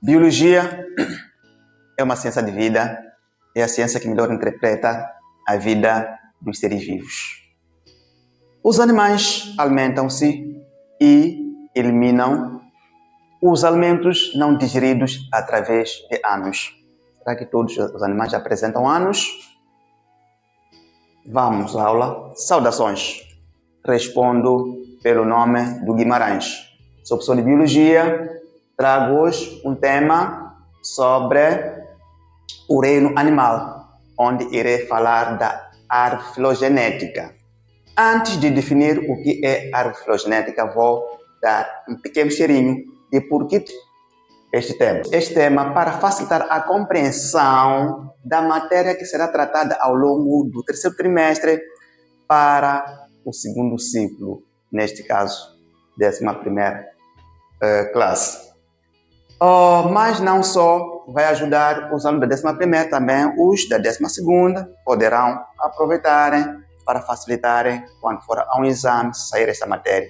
Biologia é uma ciência de vida, é a ciência que melhor interpreta a vida dos seres vivos. Os animais alimentam-se e eliminam os alimentos não digeridos através de ânus. Será que todos os animais apresentam ânus? Vamos à aula. Saudações. Respondo pelo nome do Guimarães. Sou professor de Biologia. Trago hoje um tema sobre o reino animal, onde irei falar da árvore filogenética. Antes de definir o que é árvore filogenética, vou dar um pequeno cheirinho de por que este tema para facilitar a compreensão da matéria que será tratada ao longo do terceiro trimestre para o segundo ciclo, neste caso, 11ª classe. Mas não só vai ajudar os alunos da 11ª, também os da 12ª poderão aproveitarem para facilitarem quando for a um exame sair esta matéria.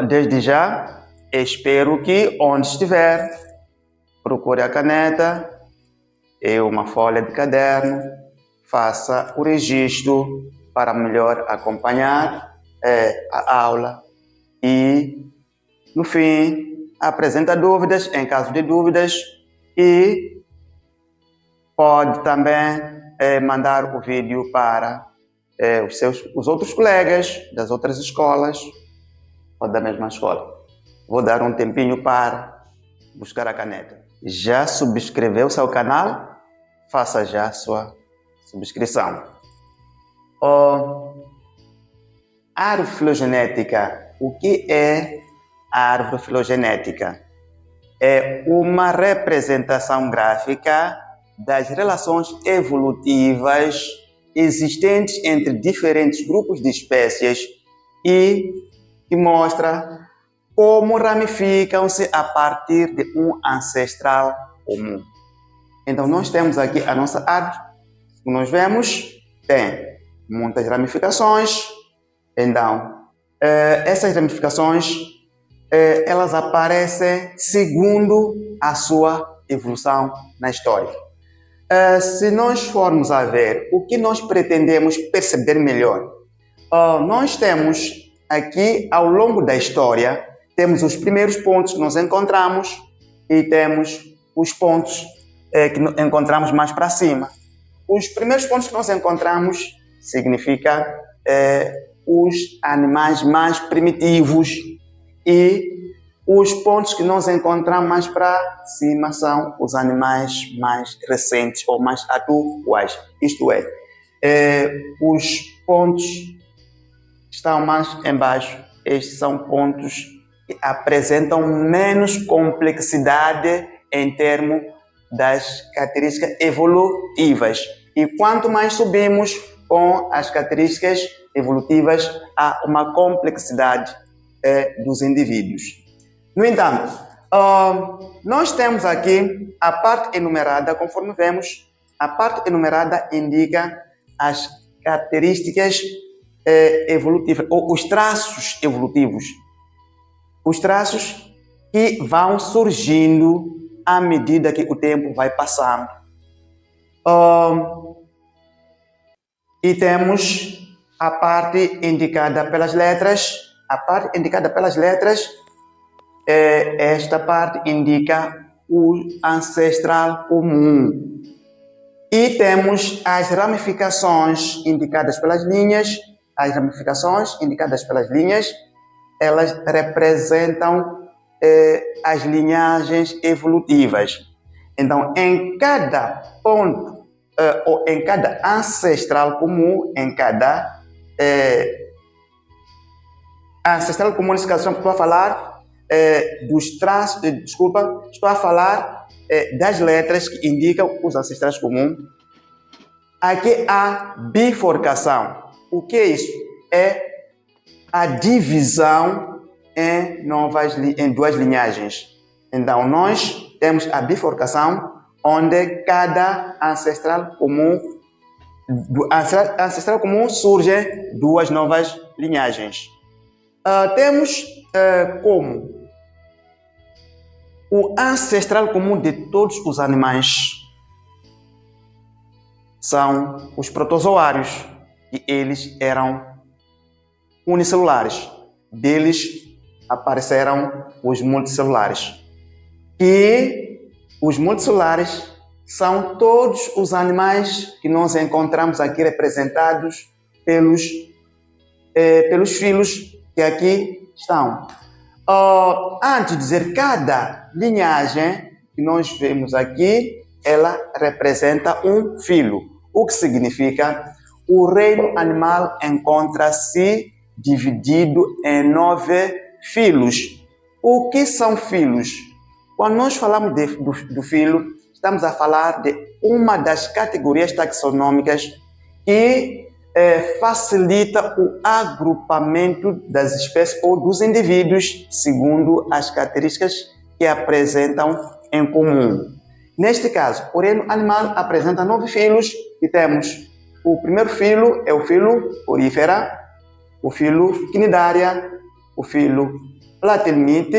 Desde já, espero que onde estiver, procure a caneta e uma folha de caderno, faça o registro para melhor acompanhar a aula e, no fim, apresenta dúvidas em caso de dúvidas e pode também mandar o vídeo para os outros colegas das outras escolas ou da mesma escola. Vou dar um tempinho para buscar a caneta. Já subscreveu seu canal? Faça já sua subscrição. Árvore filogenética. O que é a árvore filogenética? É uma representação gráfica das relações evolutivas existentes entre diferentes grupos de espécies e que mostra como ramificam-se a partir de um ancestral comum. Então, nós temos aqui a nossa árvore. Como nós vemos, tem muitas ramificações. Então, essas ramificações elas aparecem segundo a sua evolução na história. Se nós formos a ver o que nós pretendemos perceber melhor, nós temos aqui, ao longo da história, temos os primeiros pontos que nós encontramos e temos os pontos que encontramos mais para cima. Os primeiros pontos que nós encontramos significa os animais mais primitivos e os pontos que nós encontramos mais para cima são os animais mais recentes ou mais atuais. Isto é, os pontos que estão mais embaixo, estes são pontos que apresentam menos complexidade em termos das características evolutivas. E quanto mais subimos com as características evolutivas, há uma complexidade dos indivíduos. No entanto, nós temos aqui a parte enumerada, conforme vemos, a parte enumerada indica as características evolutivas, ou os traços evolutivos. Os traços que vão surgindo à medida que o tempo vai passando. E temos a parte indicada pelas letras. A parte indicada pelas letras, esta parte indica o ancestral comum. E temos as ramificações indicadas pelas linhas. As ramificações indicadas pelas linhas, elas representam as linhagens evolutivas. Então, em cada ponto, ou em cada ancestral comum, em cada ancestral comum, nesse caso, estou a falar dos traços, estou a falar das letras que indicam os ancestrais comuns. Aqui há bifurcação. O que é isso? É a divisão em duas linhagens. Então, nós temos a bifurcação, onde cada ancestral comum, do ancestral comum surgem duas novas linhagens. Temos como o ancestral comum de todos os animais são os protozoários, e eles eram unicelulares. Deles apareceram os multicelulares. E os multicelulares são todos os animais que nós encontramos aqui representados pelos filos que aqui estão. Antes de dizer, cada linhagem que nós vemos aqui, ela representa um filo. O que significa? O reino animal encontra-se dividido em 9 filos. O que são filos? Quando nós falamos do filo, estamos a falar de uma das categorias taxonômicas que facilita o agrupamento das espécies ou dos indivíduos segundo as características que apresentam em comum. Neste caso, o reino animal apresenta 9 filos e temos o primeiro filo é o filo Porífera, o filo Cnidaria, o filo Platyhelminth,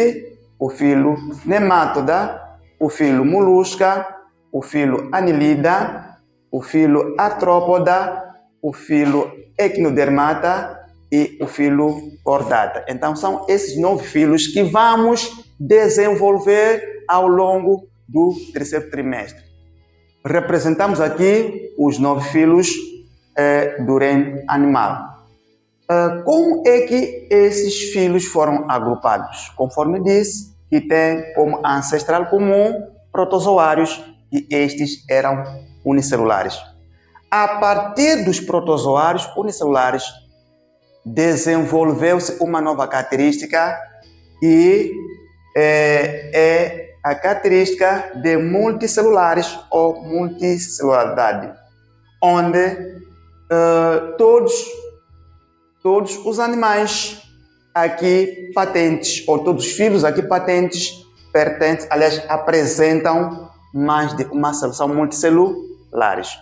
o filo Nemátoda, o filo Molusca, o filo Annelida, o filo Artrópoda, o filo Echinodermata e o filo Chordata. Então, são esses 9 filos que vamos desenvolver ao longo do terceiro trimestre. Representamos aqui os 9 filos do reino animal. Como é que esses filos foram agrupados? Conforme disse, que tem como ancestral comum protozoários, e estes eram unicelulares. A partir dos protozoários unicelulares, desenvolveu-se uma nova característica que é a característica de multicelulares ou multicelularidade, onde todos os animais aqui patentes, ou todos os filos aqui patentes, apresentam mais de uma célula, são multicelulares.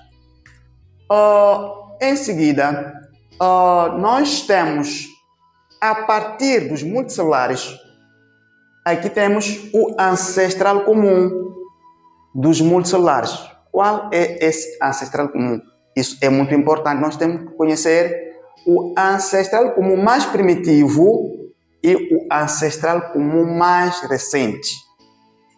Em seguida, nós temos, a partir dos multicelulares, aqui temos o ancestral comum dos multicelulares. Qual é esse ancestral comum? Isso é muito importante, nós temos que conhecer o ancestral comum mais primitivo e o ancestral comum mais recente.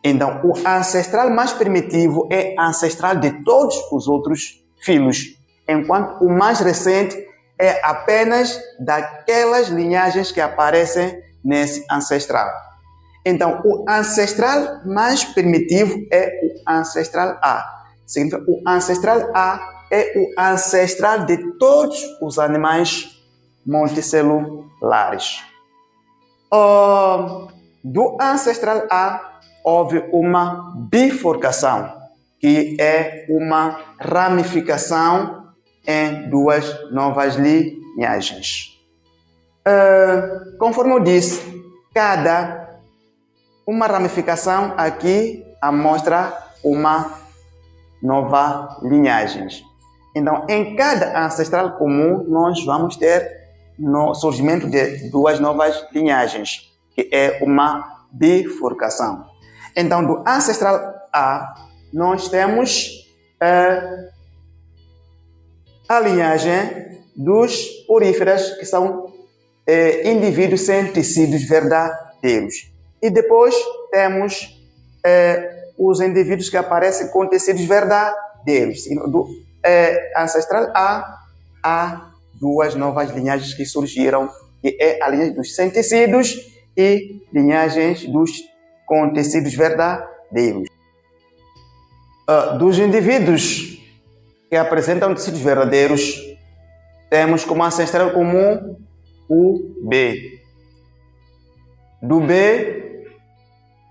Então, o ancestral mais primitivo é ancestral de todos os outros filos, enquanto o mais recente é apenas daquelas linhagens que aparecem nesse ancestral. Então, o ancestral mais primitivo é o ancestral A. Significa, o ancestral A é o ancestral de todos os animais multicelulares. Do ancestral A, houve uma bifurcação, que é uma ramificação em 2 novas linhagens. Conforme eu disse, uma ramificação aqui mostra uma nova linhagem. Então, em cada ancestral comum, nós vamos ter no surgimento de 2 novas linhagens, que é uma bifurcação. Então, do ancestral A, nós temos a linhagem dos poríferas, que são indivíduos sem tecidos verdadeiros. E depois temos os indivíduos que aparecem com tecidos verdadeiros. Do ancestral A, há 2 novas linhagens que surgiram, que é a linhagem dos sem tecidos e linhagens com tecidos verdadeiros. Dos indivíduos que apresentam tecidos verdadeiros, temos como ancestral comum o B. Do B,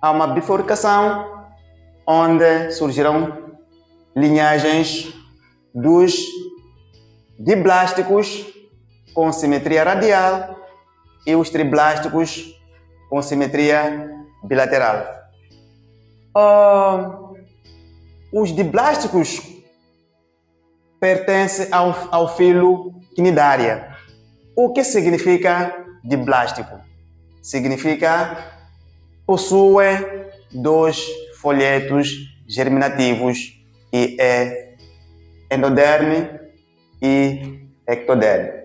há uma bifurcação, onde surgirão linhagens dos diblásticos com simetria radial e os triblásticos com simetria bilateral. Os diblásticos pertencem ao filo Cnidaria. O que significa diblástico? Significa possui dois folhetos germinativos, que é endoderme e ectoderme.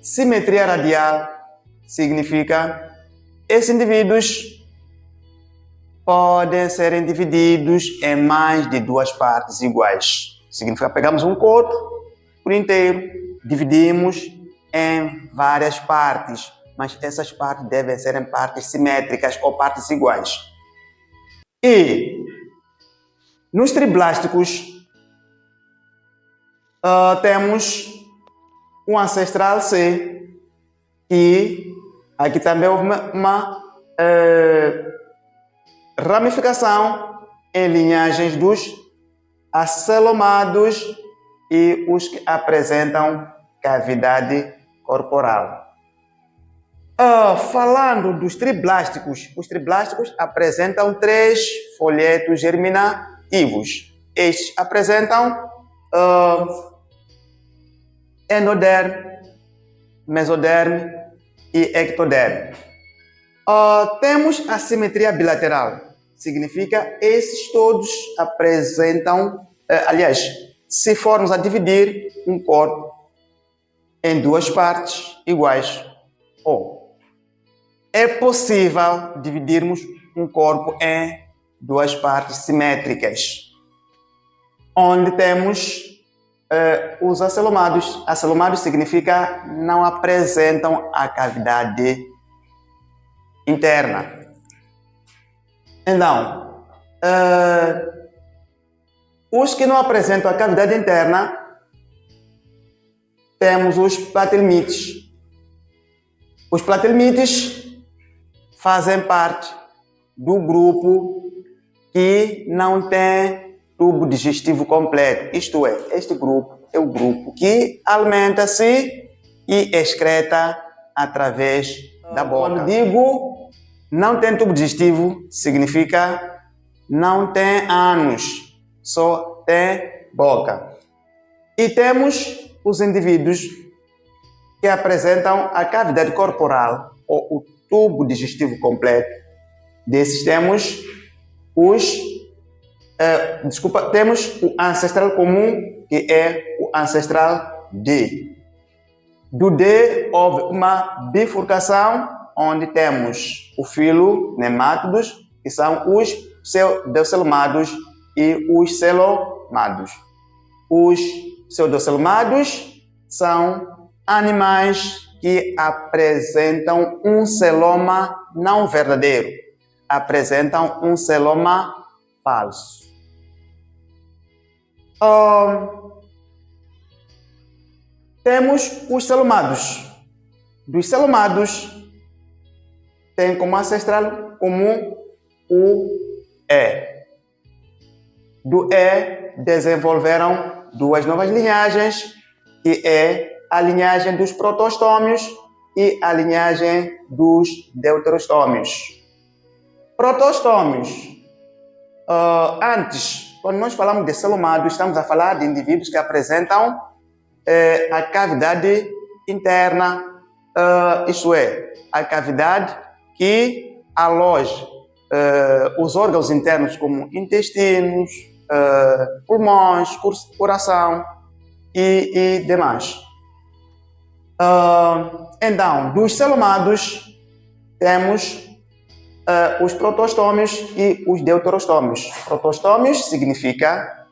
Simetria radial significa esses indivíduos podem ser divididos em mais de duas partes iguais. Significa pegamos um corpo por inteiro, dividimos em várias partes, mas essas partes devem ser em partes simétricas ou partes iguais. E nos triblásticos temos um ancestral C, e aqui também houve uma ramificação em linhagens dos acelomados e os que apresentam cavidade corporal. Falando dos triblásticos, os triblásticos apresentam 3 folhetos germinativos. Estes apresentam endoderme, mesoderme e ectoderme. Temos a simetria bilateral. Significa esses todos apresentam, se formos a dividir um corpo em duas partes iguais, ou é possível dividirmos um corpo em duas partes simétricas, onde temos os acelomados. Acelomados significa não apresentam a cavidade interna. Então, os que não apresentam a cavidade interna, temos os platelmites. Os platelmites fazem parte do grupo que não tem tubo digestivo completo. Isto é, este grupo é o grupo que alimenta-se e excreta através da boca. Quando digo não tem tubo digestivo, significa não tem ânus, só tem boca. E temos os indivíduos que apresentam a cavidade corporal ou o tubo digestivo completo. Desses temos temos o ancestral comum, que é o ancestral D. Do D houve uma bifurcação, onde temos o filo nemátodos, que são os pseudocelomados e os celomados. Os pseudocelomados são animais que apresentam um celoma não verdadeiro, apresentam um celoma falso. Temos os celomados. Dos celomados, tem como ancestral comum o E. Do E desenvolveram duas novas linhagens, que é a linhagem dos protostômios e a linhagem dos deuterostômios. Protostômios. Antes, quando nós falamos de celomados, estamos a falar de indivíduos que apresentam a cavidade interna, isto é, a cavidade que aloja os órgãos internos como intestinos, pulmões, coração e demais. Então, dos celomados, temos os protostômios e os deuterostômios. Protostômios significa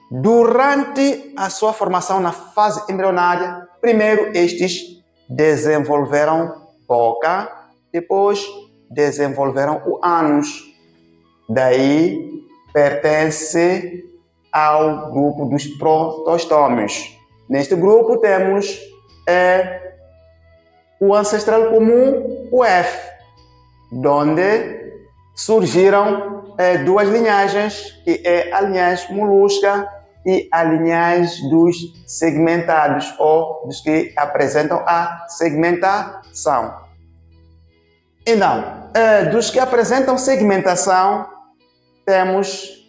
durante a sua formação na fase embrionária, primeiro estes desenvolveram boca, depois desenvolveram o ânus. Daí pertence ao grupo dos protostômios. Neste grupo temos o ancestral comum, o F, onde surgiram duas linhagens, que é a linhagem molusca e a linhagem dos segmentados, ou dos que apresentam a segmentação. Então, dos que apresentam segmentação, temos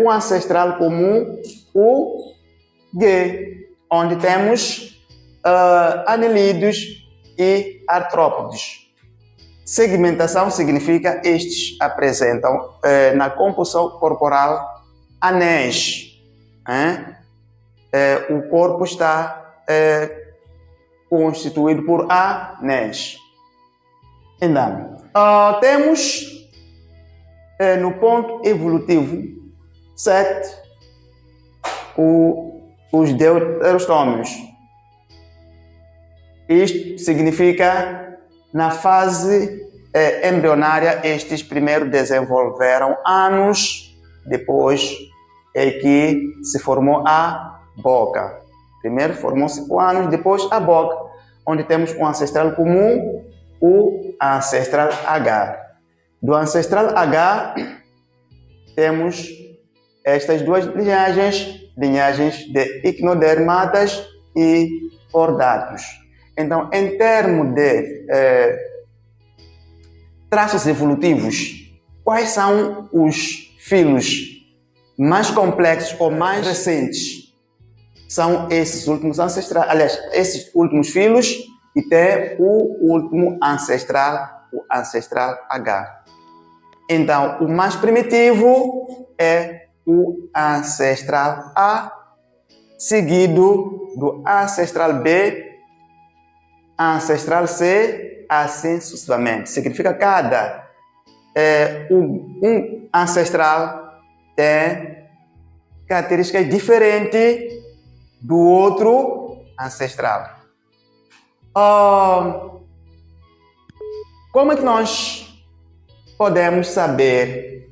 o ancestral comum, o G, onde temos anelídeos e artrópodes. Segmentação significa estes apresentam na composição corporal anéis. O corpo está constituído por anéis. Então, temos no ponto evolutivo 7 os deuterostômios. Isto significa, na fase embrionária, estes primeiro desenvolveram anos, depois é que se formou a boca. Primeiro formou-se o ânus, depois a boca, onde temos um ancestral comum, o ancestral H. Do ancestral H, temos estas duas linhagens de icnodermatas e cordatos. Então, em termos de traços evolutivos, quais são os filos mais complexos ou mais recentes? São esses últimos ancestrais, aliás, esses últimos filos, e tem o último ancestral, o ancestral H. Então, o mais primitivo é o ancestral A, seguido do ancestral B, ancestral C, assim sucessivamente. Significa que cada um ancestral tem características diferentes do outro ancestral. Como é que nós podemos saber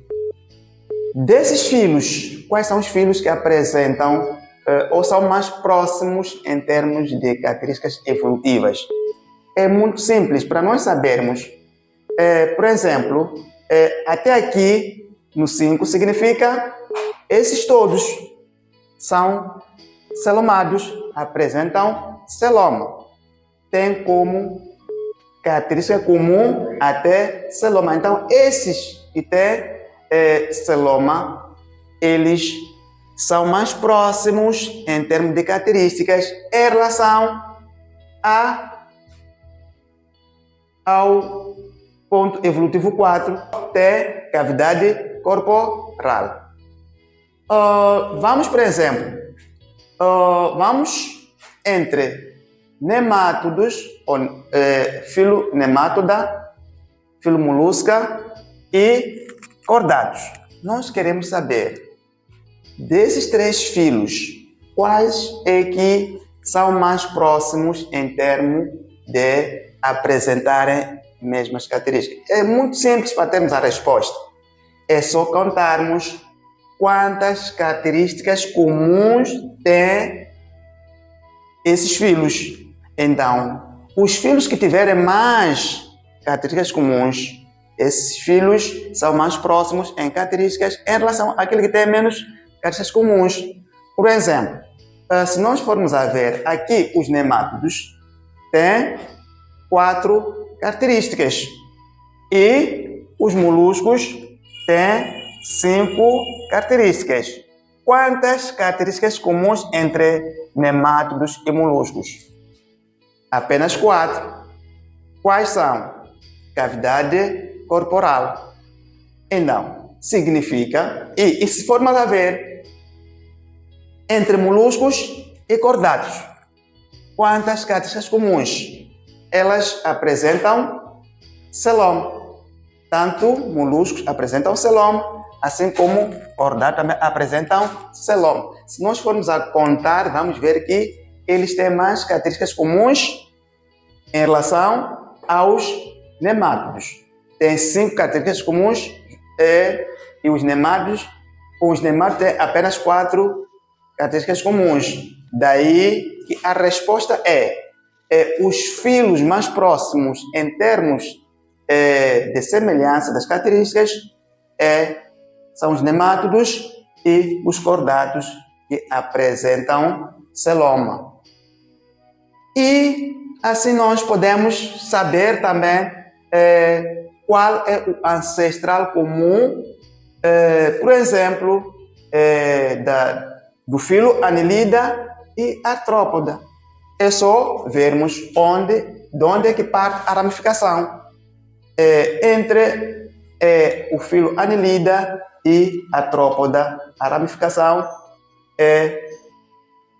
desses filos? Quais são os filos que apresentam ou são mais próximos em termos de características evolutivas? É muito simples para nós sabermos. Por exemplo, até aqui no 5 significa esses todos são celomados, apresentam celoma. Tem como característica comum até celoma. Então, esses que têm celoma, eles são mais próximos em termos de características em relação ao ponto evolutivo 4, tem cavidade corporal. Vamos, por exemplo, vamos entre nemátodos, filo nemátoda, filo molusca e cordatos. Nós queremos saber desses três filos, quais é que são mais próximos em termos de apresentarem mesmas características. É muito simples para termos a resposta. É só contarmos quantas características comuns têm esses filos. Então, os filos que tiverem mais características comuns, esses filos são mais próximos em características em relação àquele que tem menos características comuns. Por exemplo, se nós formos a ver aqui os nemátodos, têm 4 características e os moluscos têm 5 características. Quantas características comuns entre nemátodos e moluscos? Apenas 4. Quais são? Cavidade corporal. Então, significa, e se formos a ver, entre moluscos e cordatos, quantas características comuns? Elas apresentam celoma. Tanto moluscos apresentam celoma, assim como cordatos também apresentam celoma. Se nós formos a contar, vamos ver que eles têm mais características comuns em relação aos nemátodos. Tem 5 características comuns e os nemátodos têm apenas 4 características comuns. Daí que a resposta os filos mais próximos em termos de semelhança das características são os nemátodos e os cordatos, que apresentam celoma. E assim nós podemos saber também qual é o ancestral comum, por exemplo, do filo Annelida e Artrópoda. É só vermos de onde é que parte a ramificação. entre o filo Annelida e a trópoda. A ramificação é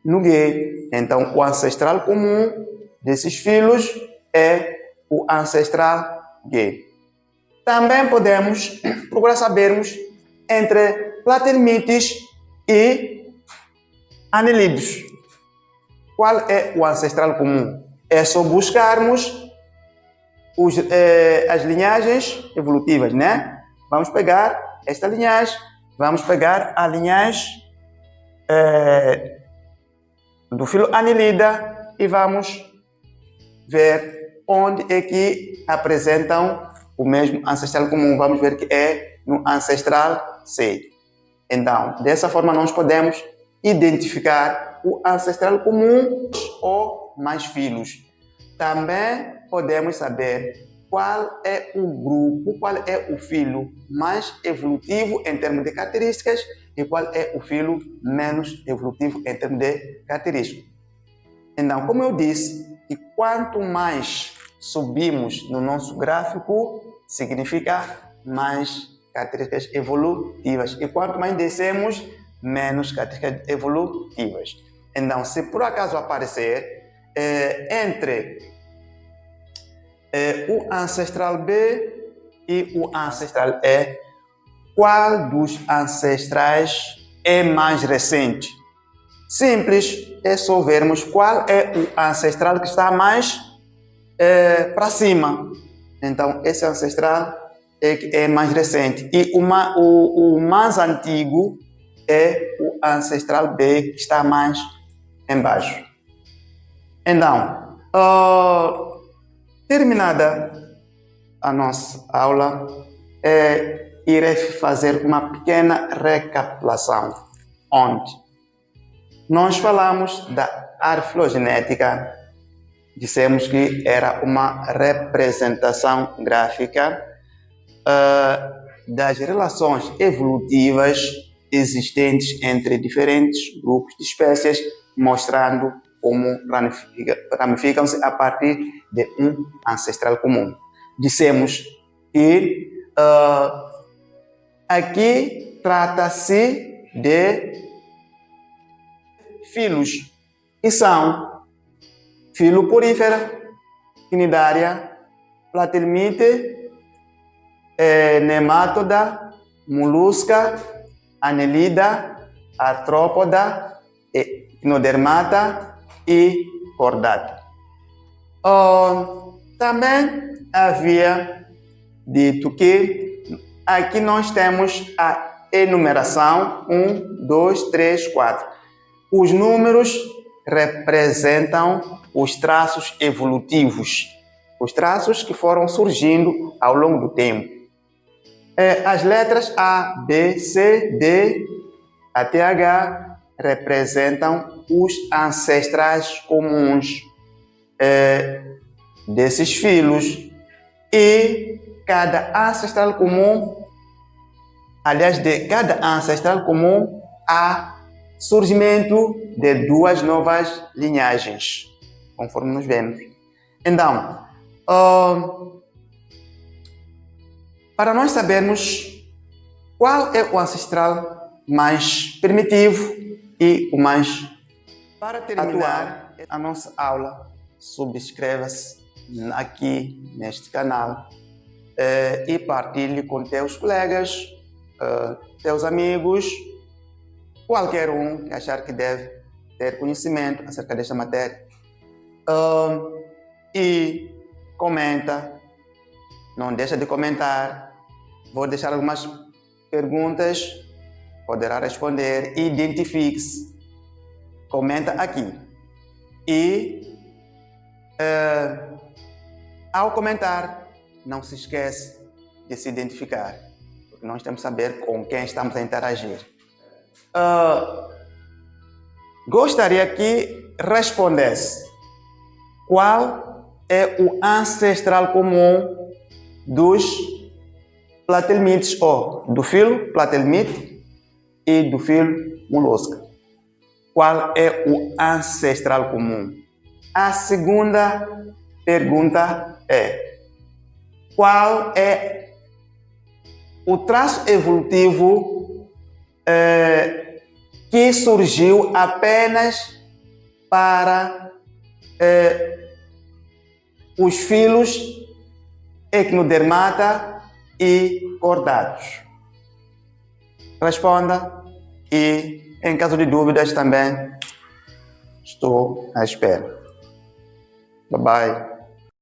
no gay. Então, o ancestral comum desses filos é o ancestral gay. Também podemos procurar sabermos entre platelmites e anelídeos. Qual é o ancestral comum? É só buscarmos as linhagens evolutivas, né? Vamos pegar esta linhagem, vamos pegar a linhagem do filo Annelida e vamos ver onde é que apresentam o mesmo ancestral comum. Vamos ver que é no ancestral C. Então, dessa forma nós podemos identificar o ancestral comum ou mais filos. Também podemos saber qual é o grupo, qual é o filo mais evolutivo em termos de características e qual é o filo menos evolutivo em termos de características. Então, como eu disse, que quanto mais subimos no nosso gráfico, significa mais características evolutivas. E quanto mais descemos, menos características evolutivas. Então, se por acaso aparecer entre o ancestral B e o ancestral E, qual dos ancestrais é mais recente? Simples, é só vermos qual é o ancestral que está mais para cima. Então, esse ancestral é mais recente. E o mais antigo é o ancestral B, que está mais embaixo. Então, terminada a nossa aula, irei fazer uma pequena recapitulação, onde nós falamos da árvore filogenética. Dissemos que era uma representação gráfica das relações evolutivas existentes entre diferentes grupos de espécies, mostrando como ramificam-se a partir de um ancestral comum. Dissemos que aqui trata-se de filos, que são filo porífera, cnidária, platelmite, nemátoda, molusca, anelida, artrópoda, icnodermata e cordata. Também havia dito que aqui nós temos a enumeração 1, 2, 3, 4. Os números representam os traços evolutivos, os traços que foram surgindo ao longo do tempo. As letras A, B, C, D até H representam os ancestrais comuns desses filos. E cada ancestral comum, aliás, de cada ancestral comum, há surgimento de duas novas linhagens, conforme nos vemos. Então, para nós sabermos qual é o ancestral mais primitivo e o mais... Para terminar a nossa aula, subscreva-se aqui neste canal e partilhe com teus colegas, teus amigos, qualquer um que achar que deve ter conhecimento acerca desta matéria. E comenta, não deixa de comentar. Vou deixar algumas perguntas, poderá responder. Identifique-se, comenta aqui. E ao comentar, não se esquece de se identificar, porque nós temos que saber com quem estamos a interagir. Gostaria que respondesse qual é o ancestral comum dos platelmites, ou do filo platelmite e do filo molusca. Qual é o ancestral comum? A segunda pergunta é: qual é o traço evolutivo que surgiu apenas para os filos equinodermata e cordados? Responda e, em caso de dúvidas, também estou à espera. Bye bye.